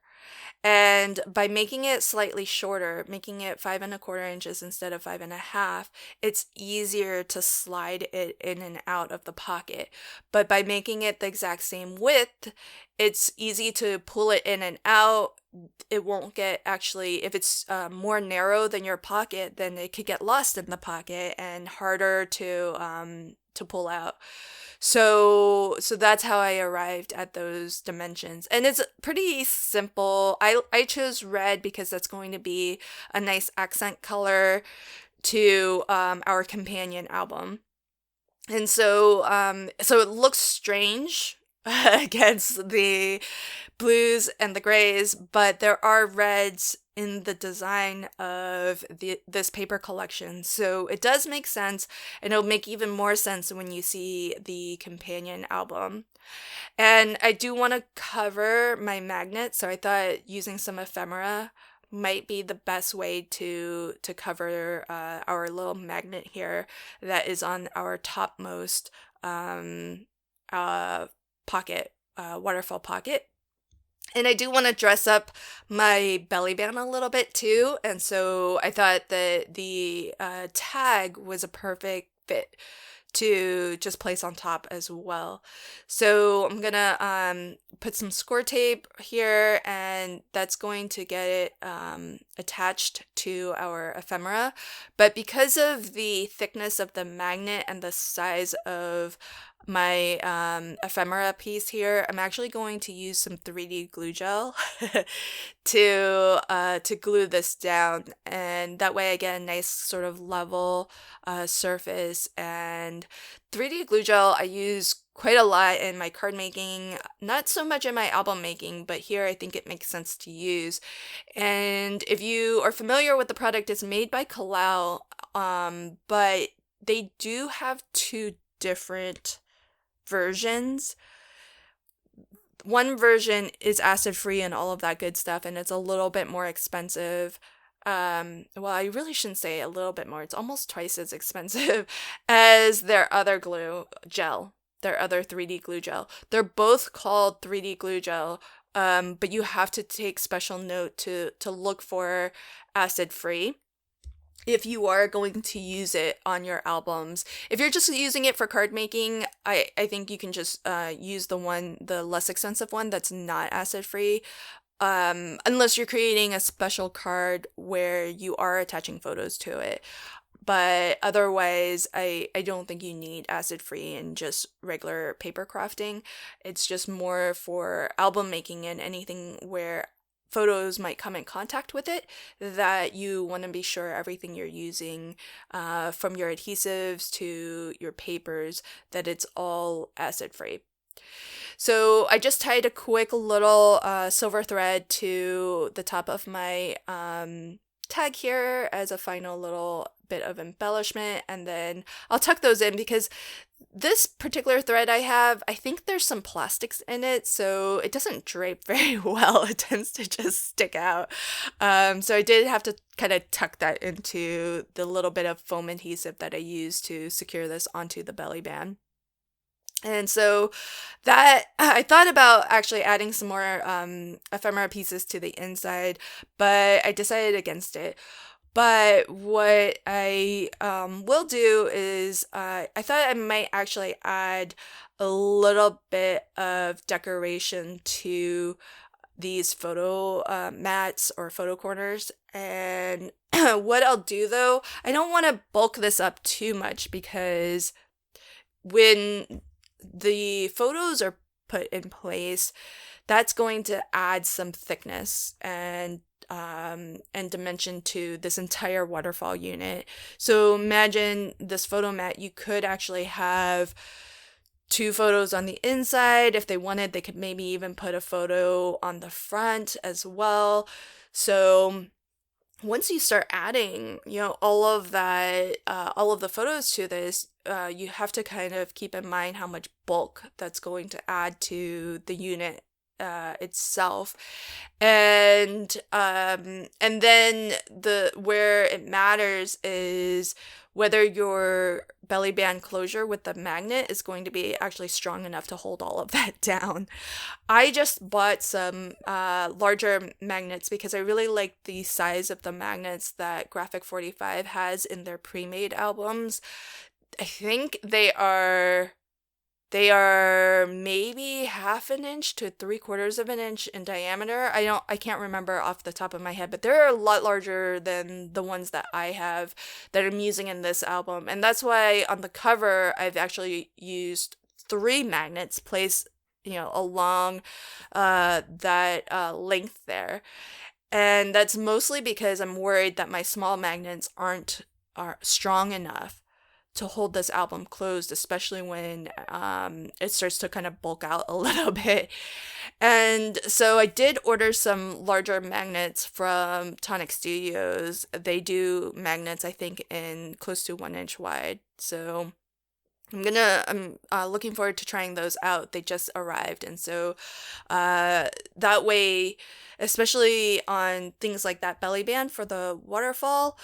And by making it slightly shorter, making it 5 1/4 inches instead of 5 1/2, it's easier to slide it in and out of the pocket. But by making it the exact same width, it's easy to pull it in and out. It won't get actually, if it's more narrow than your pocket, then it could get lost in the pocket and harder to pull out. So that's how I arrived at those dimensions. And it's pretty simple. I chose red because that's going to be a nice accent color to our companion album. And so it looks strange against the blues and the grays, but there are reds in the design of this paper collection. So it does make sense, and it'll make even more sense when you see the companion album. And I do want to cover my magnet, so I thought using some ephemera might be the best way to cover our little magnet here that is on our topmost pocket, waterfall pocket. And I do want to dress up my belly band a little bit too, and so I thought that the tag was a perfect fit to just place on top as well. So I'm gonna put some score tape here, and that's going to get it attached to our ephemera. But because of the thickness of the magnet and the size of my ephemera piece here, I'm actually going to use some 3D glue gel to glue this down, and that way I get a nice sort of level surface. And 3D glue gel I use quite a lot in my card making, not so much in my album making, but here I think it makes sense to use. And if you are familiar with the product, it's made by Kalau, but they do have two different versions. One version is acid free and all of that good stuff, and it's a little bit more expensive. Well, I really shouldn't say a little bit more. It's almost twice as expensive as their other glue gel, their other 3D glue gel. They're both called 3D glue gel, but you have to take special note to look for acid free if you are going to use it on your albums. If you're just using it for card making, I think you can just use the less expensive one that's not acid free, unless you're creating a special card where you are attaching photos to it. But otherwise, I don't think you need acid free in just regular paper crafting. It's just more for album making and anything where photos might come in contact with it, that you want to be sure everything you're using, from your adhesives to your papers, that it's all acid free. So I just tied a quick little silver thread to the top of my tag here as a final little bit of embellishment, and then I'll tuck those in because this particular thread I think there's some plastics in it, so it doesn't drape very well. It tends to just stick out. So I did have to kind of tuck that into the little bit of foam adhesive that I used to secure this onto the belly band. And so that I thought about actually adding some more ephemera pieces to the inside, but I decided against it. But what I will do is I thought I might actually add a little bit of decoration to these photo mats or photo corners. And what I'll do though, I don't want to bulk this up too much, because when the photos are put in place, that's going to add some thickness, and and dimension to this entire waterfall unit. So imagine this photo mat, you could actually have two photos on the inside. If they wanted, they could maybe even put a photo on the front as well. So once you start adding, all of that, all of the photos to this, you have to kind of keep in mind how much bulk that's going to add to the unit itself. And then where it matters is whether your belly band closure with the magnet is going to be actually strong enough to hold all of that down. I just bought some larger magnets because I really like the size of the magnets that Graphic 45 has in their pre-made albums. I think they are maybe half an inch to 3/4 of an inch in diameter. I can't remember off the top of my head, but they're a lot larger than the ones that I have that I'm using in this album. And that's why on the cover, I've actually used 3 magnets placed, along that length there. And that's mostly because I'm worried that my small magnets are strong enough to hold this album closed, especially when it starts to kind of bulk out a little bit. And so I did order some larger magnets from Tonic Studios. They do magnets, I think, in close to 1 inch wide. So I'm looking forward to trying those out. They just arrived, and so that way, especially on things like that belly band for the waterfall,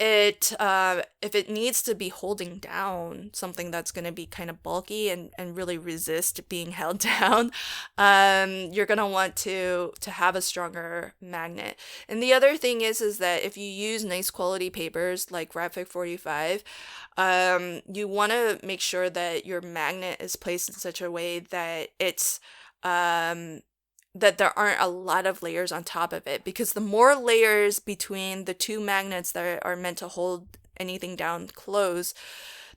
if it needs to be holding down something that's going to be kind of bulky and really resist being held down, you're going to want to have a stronger magnet. And the other thing is that if you use nice quality papers like Graphic 45, you want to make sure that your magnet is placed in such a way that it's that there aren't a lot of layers on top of it, because the more layers between the two magnets that are meant to hold anything down close,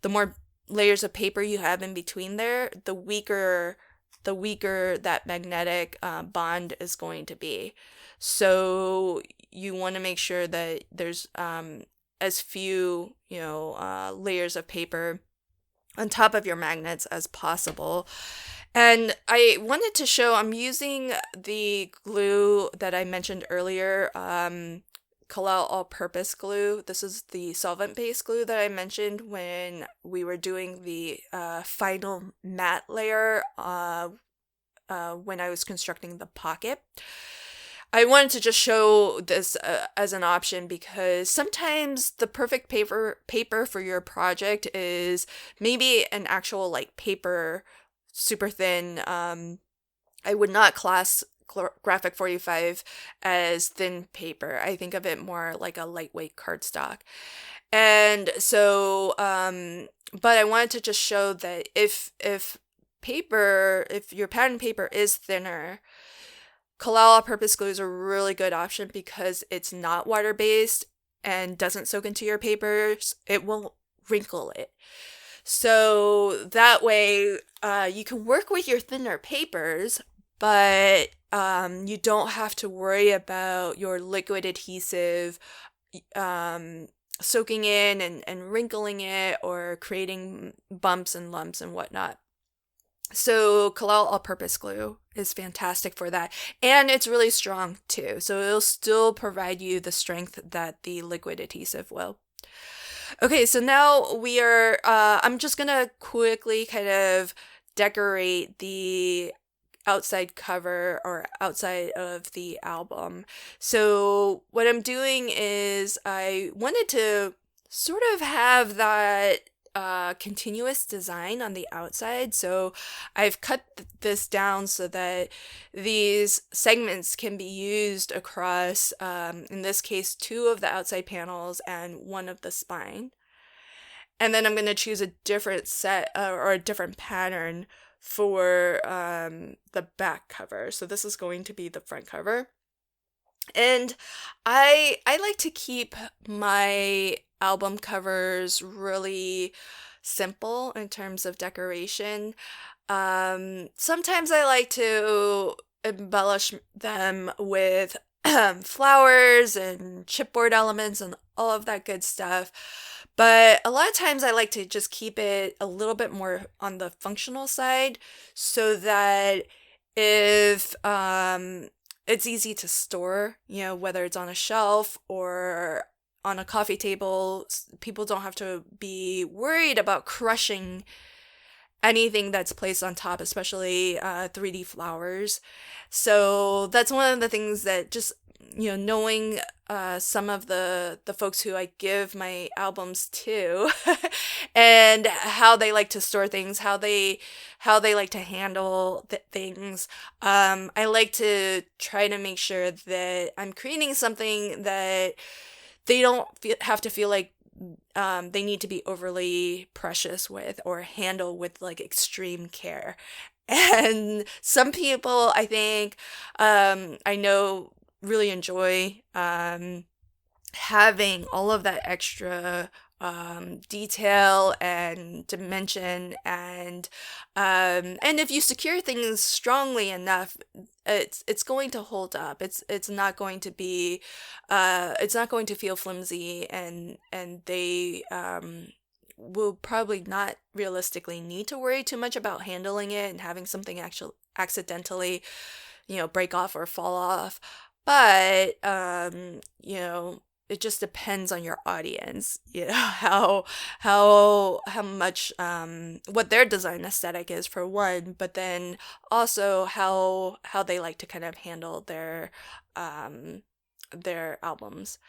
the more layers of paper you have in between there, the weaker that magnetic bond is going to be. So you want to make sure that there's as few layers of paper on top of your magnets as possible. And I wanted to show, I'm using the glue that I mentioned earlier, Kalal All-Purpose Glue. This is the solvent-based glue that I mentioned when we were doing the final matte layer when I was constructing the pocket. I wanted to just show this as an option because sometimes the perfect paper for your project is maybe an actual paper, super thin. I would not class Graphic 45 as thin paper. I think of it more like a lightweight cardstock. And so, but I wanted to just show that if your pattern paper is thinner, Kalal All-Purpose Glue is a really good option because it's not water-based and doesn't soak into your papers. It won't wrinkle it. So that way, you can work with your thinner papers, but you don't have to worry about your liquid adhesive soaking in and wrinkling it or creating bumps and lumps and whatnot. So Kalal All-Purpose Glue is fantastic for that. And it's really strong too. So it'll still provide you the strength that the liquid adhesive will. Okay, so now I'm just gonna quickly kind of decorate the outside cover or outside of the album. So what I'm doing is I wanted to sort of have that continuous design on the outside. So I've cut this down so that these segments can be used across, in this case, 2 of the outside panels and 1 of the spine. And then I'm going to choose a different set or a different pattern for the back cover. So this is going to be the front cover. And I like to keep my album covers really simple in terms of decoration. Sometimes I like to embellish them with flowers and chipboard elements and all of that good stuff. But a lot of times I like to just keep it a little bit more on the functional side so that if it's easy to store, whether it's on a shelf or on a coffee table, people don't have to be worried about crushing anything that's placed on top, especially 3D flowers. So that's one of the things that just, knowing some of the folks who I give my albums to and how they like to store things, how they like to handle things. I like to try to make sure that I'm creating something that they don't have to feel like they need to be overly precious with or handle with like extreme care. And some people, I think, I know really enjoy having all of that extra detail and dimension, and if you secure things strongly enough, it's going to hold up. It's not going to be it's not going to feel flimsy, and they will probably not realistically need to worry too much about handling it and having something actually accidentally break off or fall off. But it just depends on your audience, how much what their design aesthetic is for one, but then also how they like to kind of handle their albums.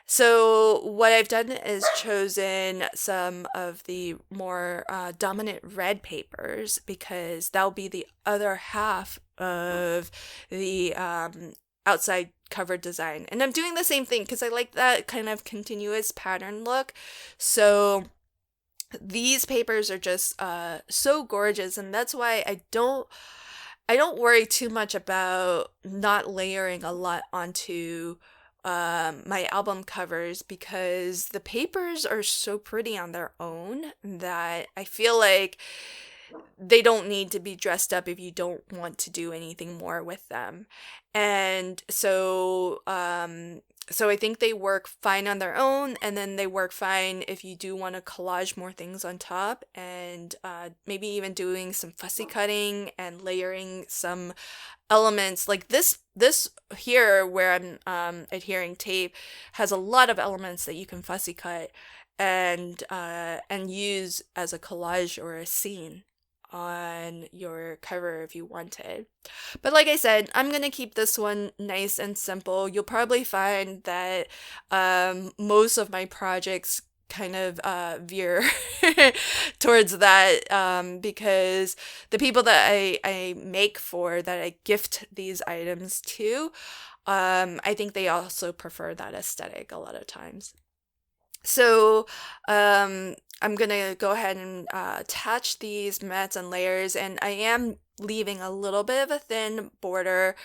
So what I've done is chosen some of the more dominant red papers, because that'll be the other half of the outside cover design. And I'm doing the same thing because I like that kind of continuous pattern look. So these papers are just so gorgeous, and that's why I don't worry too much about not layering a lot onto my album covers, because the papers are so pretty on their own that I feel like they don't need to be dressed up if you don't want to do anything more with them. And so I think they work fine on their own, and then they work fine if you do want to collage more things on top, and maybe even doing some fussy cutting and layering some elements. Like this here where I'm adhering tape has a lot of elements that you can fussy cut and use as a collage or a scene on your cover if you wanted. But like I said, I'm gonna keep this one nice and simple. You'll probably find that most of my projects kind of veer towards that, because the people that I make for, that I gift these items to, I think they also prefer that aesthetic a lot of times. So I'm gonna go ahead and attach these mats and layers, and I am leaving a little bit of a thin border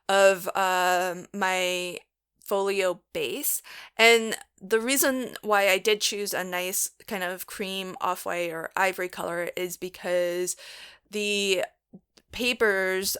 of my folio base. And the reason why I did choose a nice kind of cream, off-white, or ivory color is because the papers,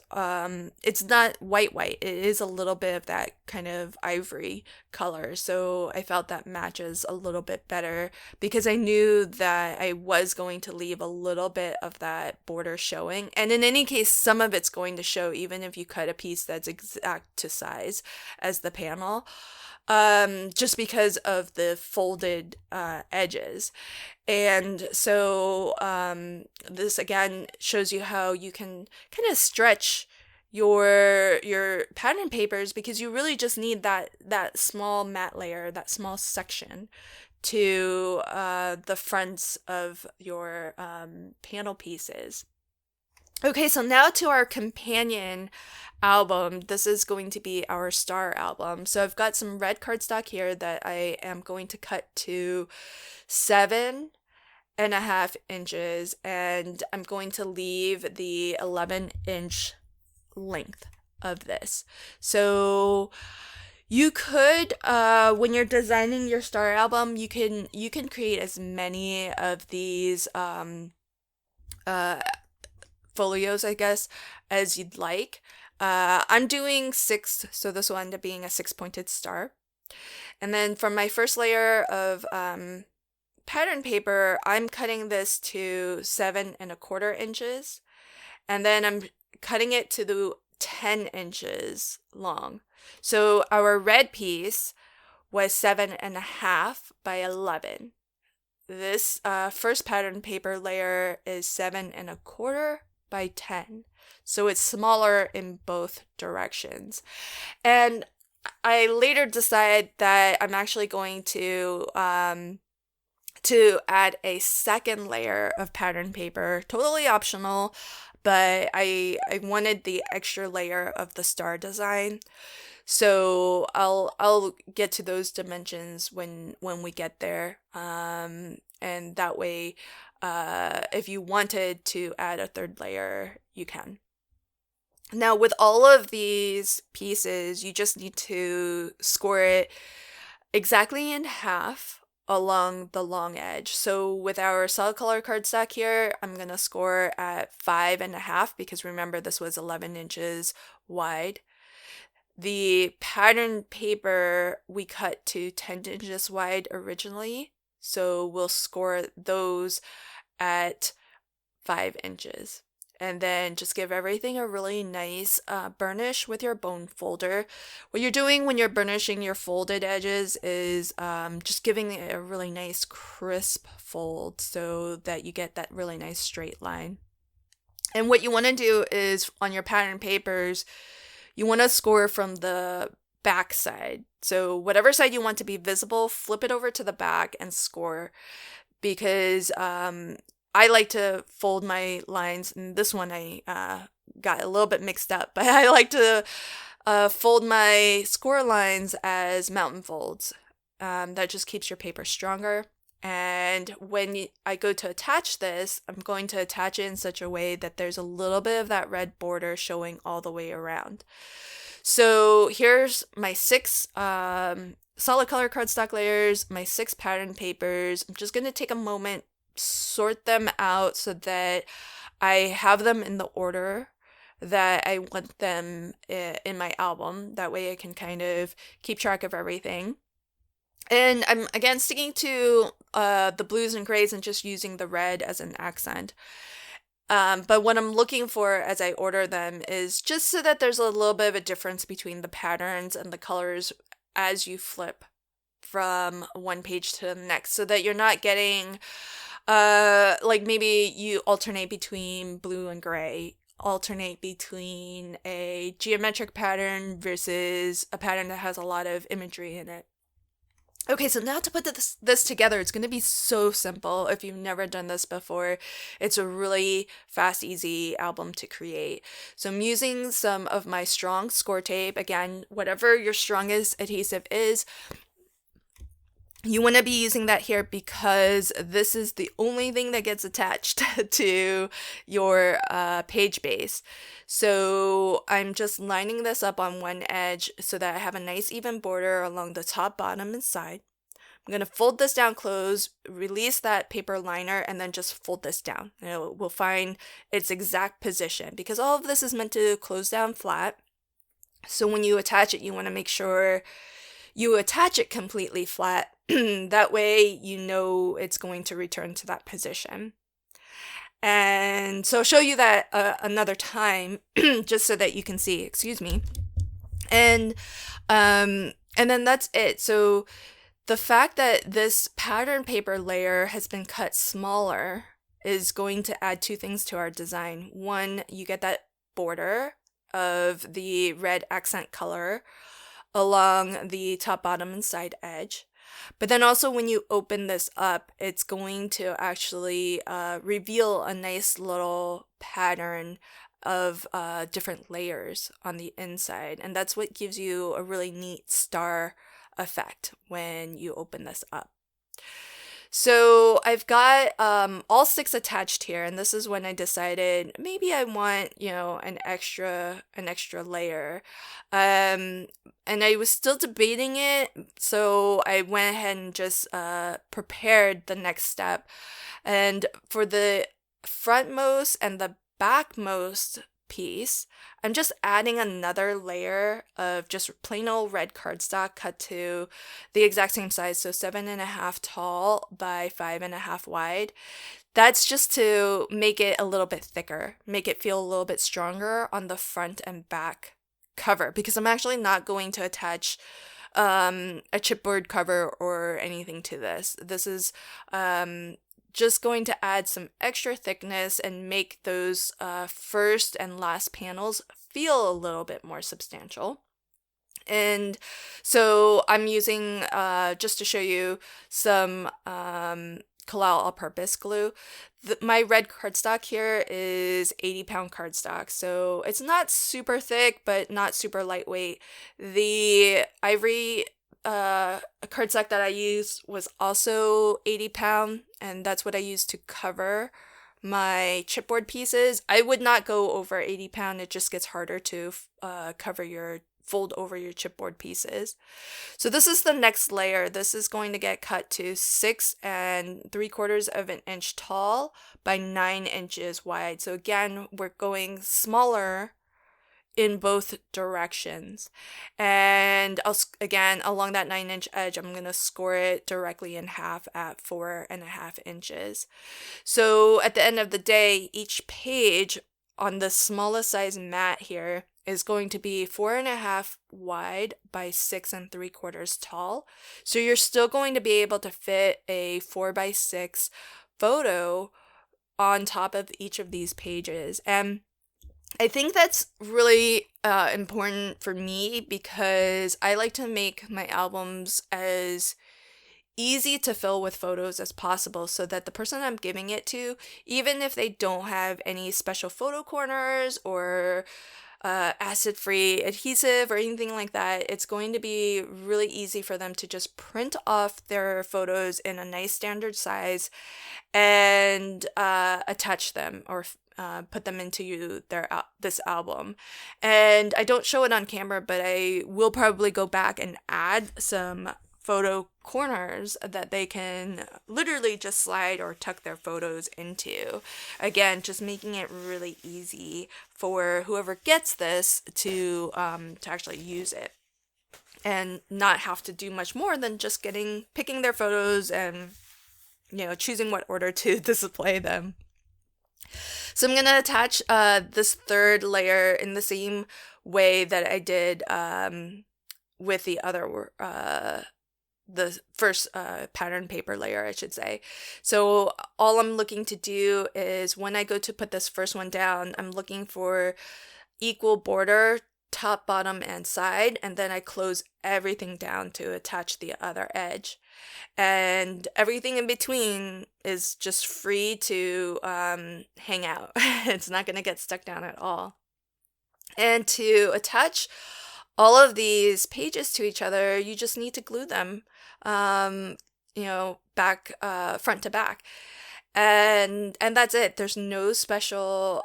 it's not white, it is a little bit of that kind of ivory color, so I felt that matches a little bit better, because I knew that I was going to leave a little bit of that border showing, and in any case some of it's going to show even if you cut a piece that's exact to size as the panel, just because of the folded edges. And so this again shows you how you can kind of stretch your pattern papers, because you really just need that small matte layer, that small section to the fronts of your panel pieces. Okay, so now to our companion album. This is going to be our star album. So I've got some red cardstock here that I am going to cut to 7.5 inches, and I'm going to leave the 11-inch length of this. So you could, when you're designing your star album, you can create as many of these folios, I guess, as you'd like. I'm doing 6, so this will end up being a 6-pointed star. And then for my first layer of pattern paper, I'm cutting this to 7¼ inches, and then I'm cutting it to the 10 inches long. So our red piece was 7.5 by 11. This first pattern paper layer is 7¼ by 10. So it's smaller in both directions. And I later decided that I'm actually going to add a second layer of pattern paper, totally optional, but I wanted the extra layer of the star design. So I'll get to those dimensions when we get there. And that way, if you wanted to add a third layer, you can. Now, with all of these pieces, you just need to score it exactly in half along the long edge. So with our solid color cardstock here, I'm going to score at 5.5 because remember this was 11 inches wide. The pattern paper we cut to 10 inches wide originally, so we'll score those at 5 inches. And then just give everything a really nice burnish with your bone folder. What you're doing when you're burnishing your folded edges is just giving it a really nice crisp fold so that you get that really nice straight line. And what you want to do is on your pattern papers, you want to score from the back side. So whatever side you want to be visible, flip it over to the back and score, because I like to fold my lines, and this one I got a little bit mixed up, but I like to fold my score lines as mountain folds. That just keeps your paper stronger. And when I go to attach this, I'm going to attach it in such a way that there's a little bit of that red border showing all the way around. So here's my 6 solid color cardstock layers, my 6 pattern papers. I'm just going to take a moment, sort them out so that I have them in the order that I want them in my album. That way I can kind of keep track of everything. And I'm again sticking to the blues and grays and just using the red as an accent. But what I'm looking for as I order them is just so that there's a little bit of a difference between the patterns and the colors as you flip from one page to the next, so that you're not getting like maybe you alternate between blue and gray, alternate between a geometric pattern versus a pattern that has a lot of imagery in it. Okay, so now to put this together, it's going to be so simple if you've never done this before. It's a really fast, easy album to create. So I'm using some of my strong score tape. Again, whatever your strongest adhesive is, you want to be using that here because this is the only thing that gets attached to your page base. So I'm just lining this up on one edge so that I have a nice even border along the top, bottom, and side. I'm going to fold this down close, release that paper liner, and then just fold this down. And we'll find its exact position because all of this is meant to close down flat. So when you attach it, you want to make sure you attach it completely flat. That way you know it's going to return to that position. And so I'll show you that another time just so that you can see, excuse me. And then that's it. So the fact that this pattern paper layer has been cut smaller is going to add 2 things to our design. One, you get that border of the red accent color along the top, bottom, and side edge. But then also when you open this up, it's going to actually reveal a nice little pattern of different layers on the inside. And that's what gives you a really neat star effect when you open this up. So I've got all 6 attached here, and this is when I decided maybe I want, an extra layer. And I was still debating it, so I went ahead and just prepared the next step. And for the frontmost and the backmost piece, I'm just adding another layer of just plain old red cardstock cut to the exact same size, so 7.5 tall by 5.5 wide. That's just to make it a little bit thicker, make it feel a little bit stronger on the front and back cover, because I'm actually not going to attach a chipboard cover or anything to this. This is just going to add some extra thickness and make those first and last panels feel a little bit more substantial. And so I'm using, just to show you, some Collal all-purpose glue. My red cardstock here is 80-pound cardstock, so it's not super thick, but not super lightweight. The ivory cardstock that I used was also 80-pound, and that's what I used to cover my chipboard pieces. I would not go over 80-pound. It just gets harder to fold over your chipboard pieces. So this is the next layer. This is going to get cut to 6 3/4 of an inch tall by 9 inches wide. So again, we're going smaller in both directions. And again, along that 9-inch edge, I'm going to score it directly in half at 4.5 inches. So at the end of the day, each page on the smallest size mat here is going to be 4.5 wide by 6 3/4 tall. So you're still going to be able to fit a 4x6 photo on top of each of these pages. And I think that's really important for me, because I like to make my albums as easy to fill with photos as possible, so that the person I'm giving it to, even if they don't have any special photo corners or acid-free adhesive or anything like that, it's going to be really easy for them to just print off their photos in a nice standard size and attach them or put them into this album. And I don't show it on camera, but I will probably go back and add some photo corners that they can literally just slide or tuck their photos into. Again, just making it really easy for whoever gets this to actually use it, and not have to do much more than just picking their photos and choosing what order to display them. So I'm going to attach this third layer in the same way that I did with the first pattern paper layer, I should say. So all I'm looking to do is, when I go to put this first one down, I'm looking for equal border, top, bottom, and side, and then I close everything down to attach the other edge. And everything in between is just free to hang out. It's not going to get stuck down at all. And to attach all of these pages to each other, you just need to glue them, back, front to back. And that's it. There's no special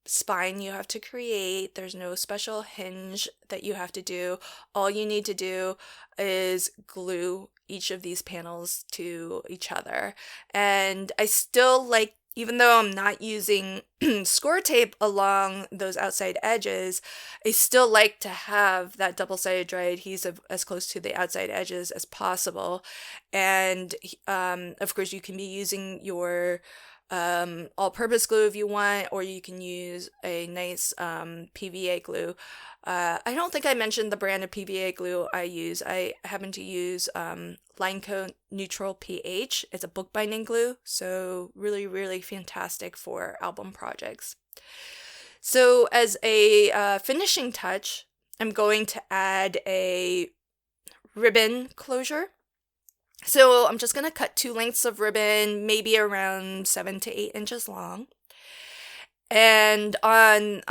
spine you have to create. There's no special hinge that you have to do. All you need to do is glue each of these panels to each other. And I still like, even though I'm not using score tape along those outside edges, I still like to have that double-sided dry adhesive as close to the outside edges as possible. And of course, you can be using your all-purpose glue if you want, or you can use a nice PVA glue. I don't think I mentioned the brand of PVA glue I use. I happen to use Line Coat Neutral pH. It's a bookbinding glue, so really, really fantastic for album projects. So as a finishing touch, I'm going to add a ribbon closure. So I'm just going to cut 2 lengths of ribbon, maybe around 7 to 8 inches long. And on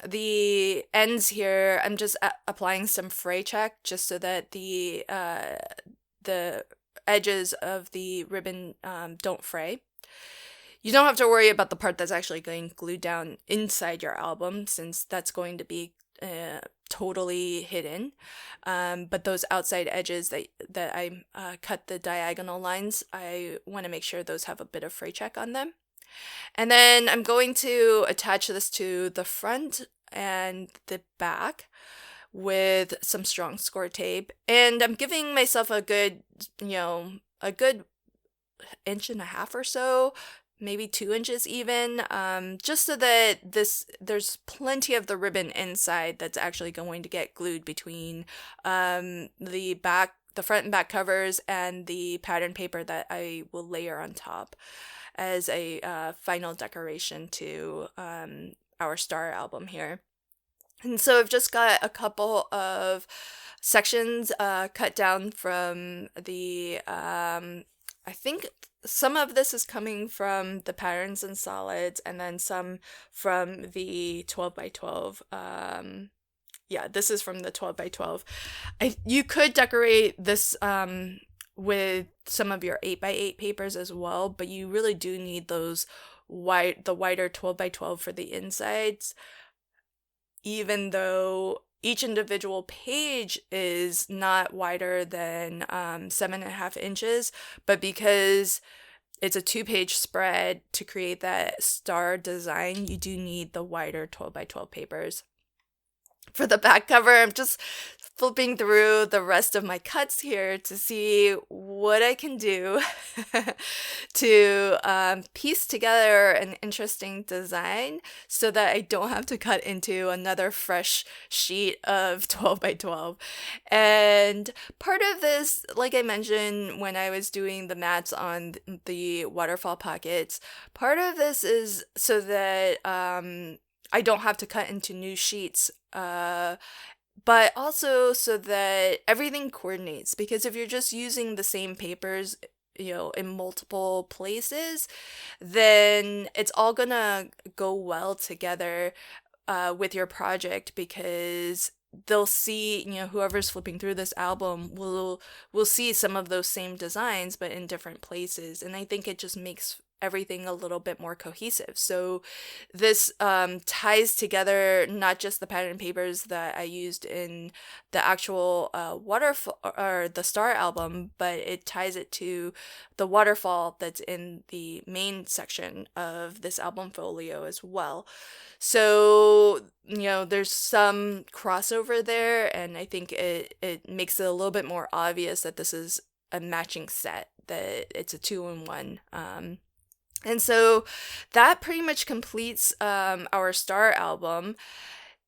the ends here, I'm just applying some fray check, just so that the edges of the ribbon don't fray. You don't have to worry about the part that's actually going glued down inside your album, since that's going to be totally hidden. But those outside edges that I cut the diagonal lines, I want to make sure those have a bit of fray check on them. And then I'm going to attach this to the front and the back with some strong score tape. And I'm giving myself a good, a good inch and a half or so, maybe 2 inches even, just so that there's plenty of the ribbon inside that's actually going to get glued between the front and back covers and the pattern paper that I will layer on top as a final decoration to our star album here. And so I've just got a couple of sections cut down from I think some of this is coming from the patterns and solids, and then some from the 12 by 12. Yeah, this is from the 12 by 12. You could decorate this with some of your 8 by 8 papers as well, but you really do need the wider 12 by 12 for the insides, even though each individual page is not wider than 7.5 inches, but because it's a 2-page spread to create that star design, you do need the wider 12 by 12 papers. For the back cover, I'm just flipping through the rest of my cuts here to see what I can do to piece together an interesting design so that I don't have to cut into another fresh sheet of 12 by 12. And part of this, like I mentioned when I was doing the mats on the waterfall pockets, part of this is so that I don't have to cut into new sheets, but also so that everything coordinates. Because if you're just using the same papers, in multiple places, then it's all gonna go well together with your project, because they'll see, whoever's flipping through this album will see some of those same designs but in different places, and I think it just makes everything a little bit more cohesive. So this ties together not just the pattern papers that I used in the actual waterfall or the star album, but it ties it to the waterfall that's in the main section of this album folio as well. So, there's some crossover there, and I think it makes it a little bit more obvious that this is a matching set, that it's a 2-in-1. And so that pretty much completes our star album.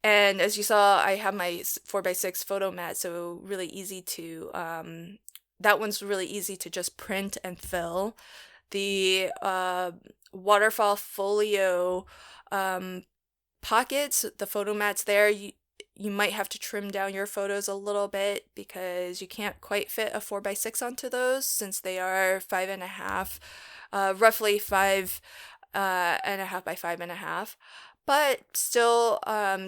And as you saw, I have my 4x6 photo mat, so really easy to, that one's really easy to just print and fill. The waterfall folio pockets, the photo mats there, you might have to trim down your photos a little bit because you can't quite fit a 4x6 onto those, since they are 5.5, roughly 5.5 by 5.5. But still,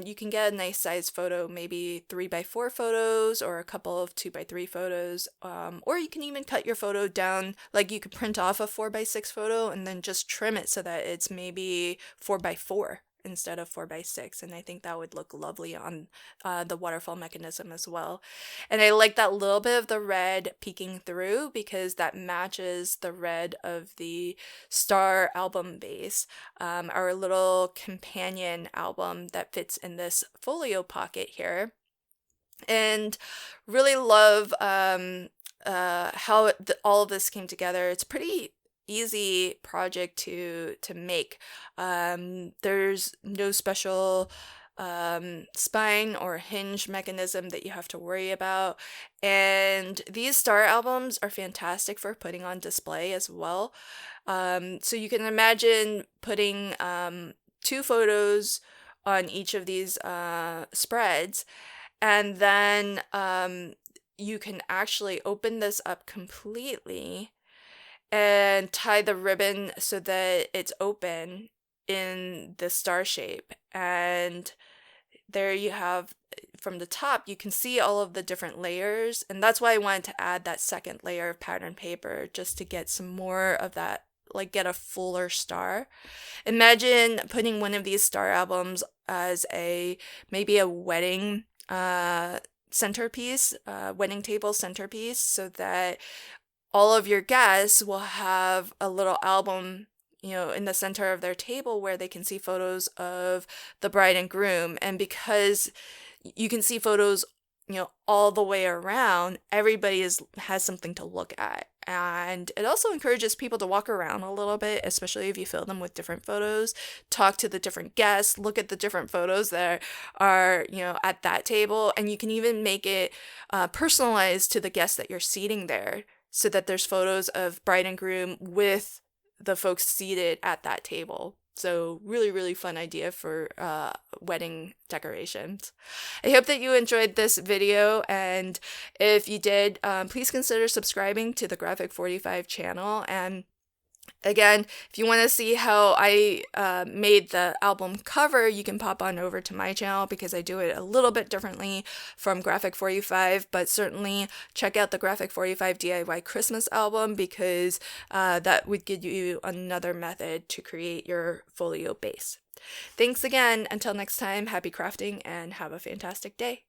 you can get a nice size photo, maybe 3x4 photos or a couple of 2x3 photos. Or you can even cut your photo down, like you could print off a 4x6 photo and then just trim it so that it's maybe 4x4 instead of 4x6, and I think that would look lovely on the waterfall mechanism as well. And I like that little bit of the red peeking through because that matches the red of the star album base, our little companion album that fits in this folio pocket here. And really love how all of this came together. It's pretty easy project to make. There's no special spine or hinge mechanism that you have to worry about, and these star albums are fantastic for putting on display as well. So you can imagine putting 2 photos on each of these spreads, and then you can actually open this up completely and tie the ribbon so that it's open in the star shape. And there you have, from the top, you can see all of the different layers. And that's why I wanted to add that second layer of pattern paper, just to get some more of that, like get a fuller star. Imagine putting one of these star albums as maybe a wedding centerpiece, wedding table centerpiece, so that all of your guests will have a little album, in the center of their table where they can see photos of the bride and groom. And because you can see photos, all the way around, everybody has something to look at. And it also encourages people to walk around a little bit, especially if you fill them with different photos, talk to the different guests, look at the different photos that are, at that table. And you can even make it personalized to the guests that you're seating there, so that there's photos of bride and groom with the folks seated at that table. So really, really fun idea for wedding decorations. I hope that you enjoyed this video, and if you did, please consider subscribing to the Graphic 45 channel. And again, if you want to see how I made the album cover, you can pop on over to my channel, because I do it a little bit differently from Graphic 45, but certainly check out the Graphic 45 DIY Christmas album, because that would give you another method to create your folio base. Thanks again. Until next time, happy crafting and have a fantastic day.